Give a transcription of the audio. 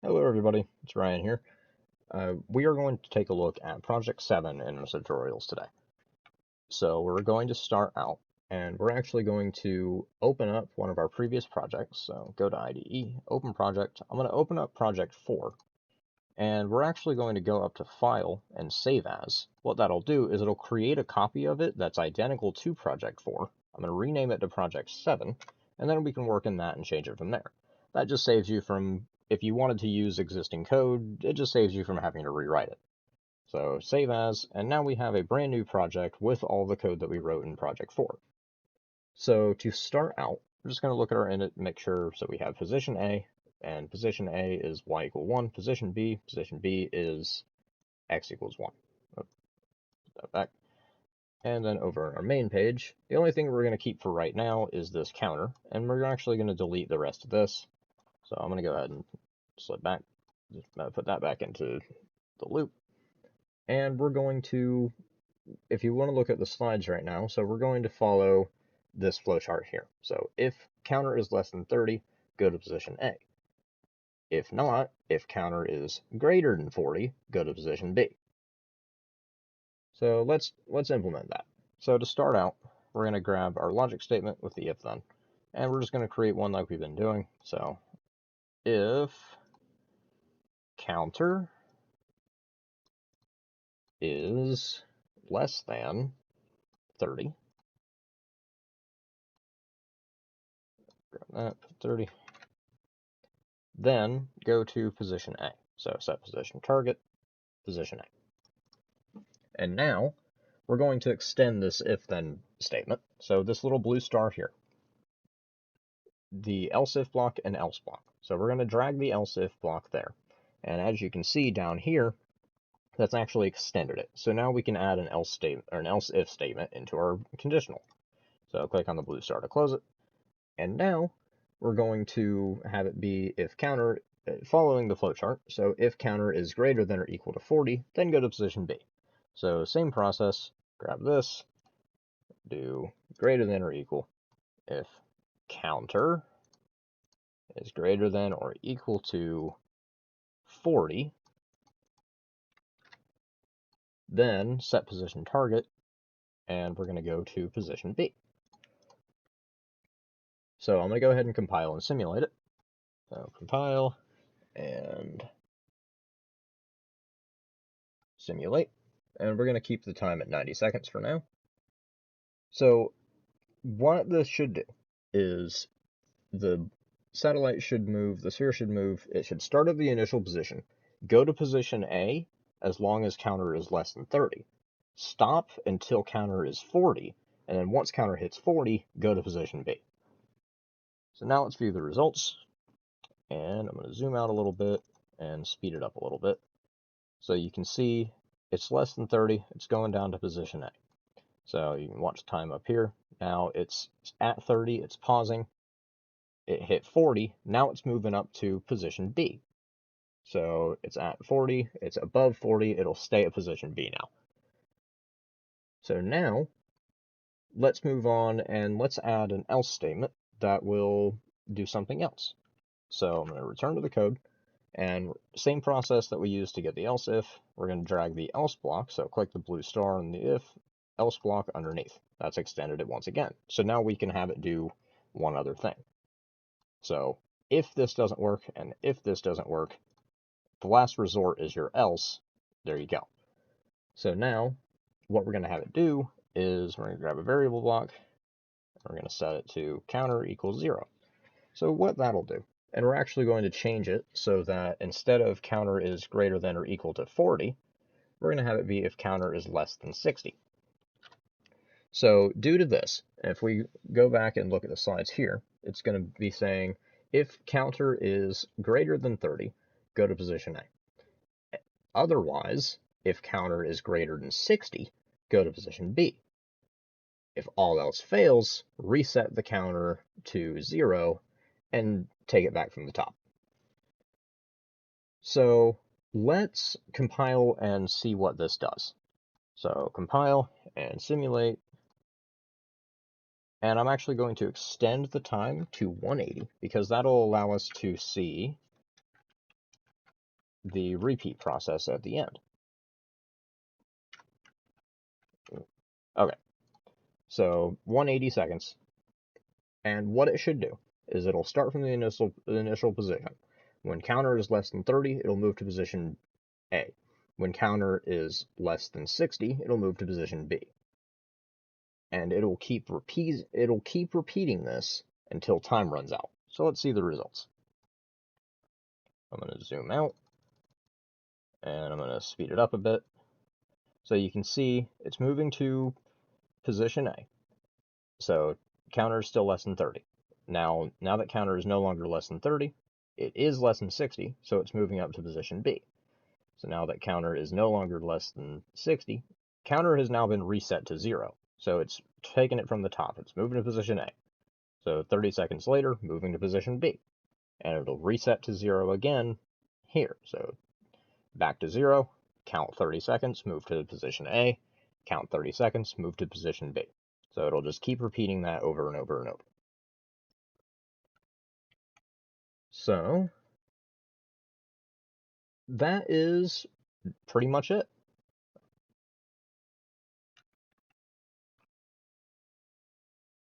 Hello everybody, it's Ryan here. We are going to take a look at Project 7 in our tutorials today. So we're going to start out, and we're actually going to open up one of our previous projects. So go to IDE, Open Project. I'm going to open up Project 4, and we're actually going to go up to File and Save As. What that'll do is it'll create a copy of it that's identical to Project 4. I'm going to rename it to Project 7, and then we can work in that and change it from there. That just saves you from, if you wanted to use existing code, it just saves you from having to rewrite it. So save as, and now we have a brand new project with all the code that we wrote in Project 4. So to start out, we're just going to look at our init and make sure, so we have position A, and position A is y equal 1, position B is x equals 1. Put that back. And then over on our main page, the only thing we're going to keep for right now is this counter, and we're actually going to delete the rest of this. So I'm going to go ahead and slip back, just put that back into the loop. And we're going to, if you want to look at the slides right now, so we're going to follow this flowchart here. So if counter is less than 30, go to position A. If not, if counter is greater than 40, go to position B. So let's implement that. So to start out, we're going to grab our logic statement with the if then, and we're just going to create one like we've been doing. So if counter is less than 30, grab that, 30, then go to position A. So set position target, position A. And now we're going to extend this if then statement. So this little blue star here, the else if block and else block. So we're going to drag the else if block there. And as you can see down here, that's actually extended it. So now we can add an else statement or an else if statement into our conditional. So click on the blue star to close it. And now we're going to have it be if counter, following the flowchart. So if counter is greater than or equal to 40, then go to position B. So same process, grab this, do greater than or equal if counter is greater than or equal to 40, then set position target, and we're going to go to position B. So I'm going to go ahead and compile and simulate it. So compile and simulate, and we're going to keep the time at 90 seconds for now. So what this should do is the satellite should move, the sphere should move, it should start at the initial position, go to position A as long as counter is less than 30, stop until counter is 40, and then once counter hits 40, go to position B. So now let's view the results, and I'm going to zoom out a little bit and speed it up a little bit. So you can see it's less than 30, it's going down to position A. So you can watch time up here. Now it's at 30, it's pausing. It hit 40, now it's moving up to position B. So it's at 40, it's above 40, it'll stay at position B now. So now, let's move on and let's add an else statement that will do something else. So I'm going to return to the code, and same process that we used to get the else if, we're going to drag the else block, so click the blue star on the if, else block underneath. That's extended it once again. So now we can have it do one other thing. So if this doesn't work, and if this doesn't work, the last resort is your else. There you go. So now what we're going to have it do is we're going to grab a variable block, and we're going to set it to counter equals 0. So what that'll do, and we're actually going to change it so that instead of counter is greater than or equal to 40, we're going to have it be if counter is less than 60. So due to this, if we go back and look at the slides here, it's going to be saying if counter is greater than 30, go to position A. Otherwise, if counter is greater than 60, go to position B. If all else fails, reset the counter to 0 and take it back from the top. So let's compile and see what this does. So compile and simulate. And I'm actually going to extend the time to 180 because that'll allow us to see the repeat process at the end. Okay, so 180 seconds, and what it should do is it'll start from the initial position. When counter is less than 30, it'll move to position A. When counter is less than 60, it'll move to position B. And it'll keep repeating this until time runs out. So let's see the results. I'm going to zoom out, and I'm going to speed it up a bit. So you can see it's moving to position A. So counter is still less than 30. Now that counter is no longer less than 30, it is less than 60, so it's moving up to position B. So now that counter is no longer less than 60, counter has now been reset to 0. So it's taken it from the top. It's moving to position A. So 30 seconds later, moving to position B. And it'll reset to 0 again here. So back to 0, count 30 seconds, move to position A, count 30 seconds, move to position B. So it'll just keep repeating that over and over and over. So that is pretty much it.